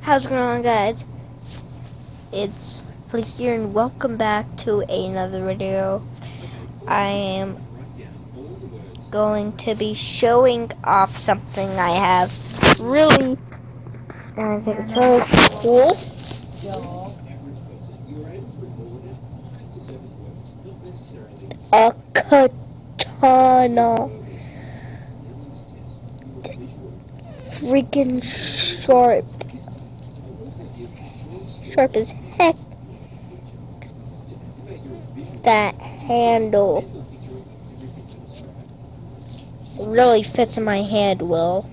How's it going on, guys? It's Fleece here and welcome back to another video. I am going to be showing off something I have. And I think it's really cool. A katana. Freaking sharp. Sharp as heck. That handle really fits in my hand well.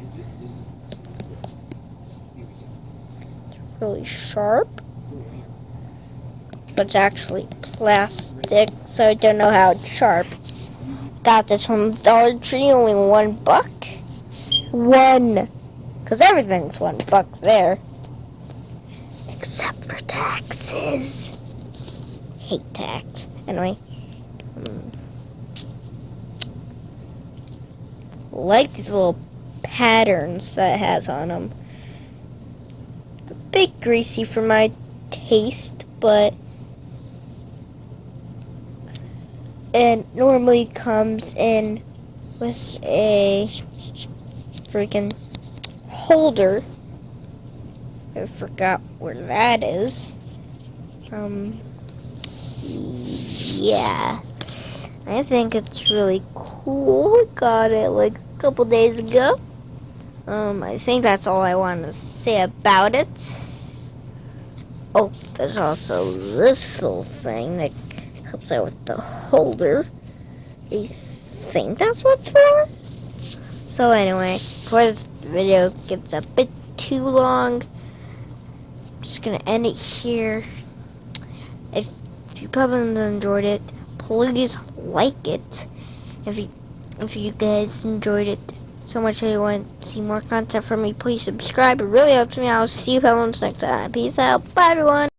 It's really sharp, but it's actually plastic, so I don't know how it's sharp. Got this from Dollar Tree, only $1. Because everything's $1 there. Except for taxes. Hate tax. Anyway. Like these little patterns that it has on them. A bit greasy for my taste, but it normally comes in with a freaking holder. I forgot where that is. Yeah. I think it's really cool. I got it like a couple days ago. I think that's all I want to say about it. Oh, there's also this little thing that helps out with the holder. I think that's what it's for. So anyway, before this video gets a bit too long, I'm just gonna end it here. If you probably enjoyed it, please like it. If you guys enjoyed it so much that you want to see more content from me, please subscribe. It really helps me out. See you next time. Peace out. Bye, everyone.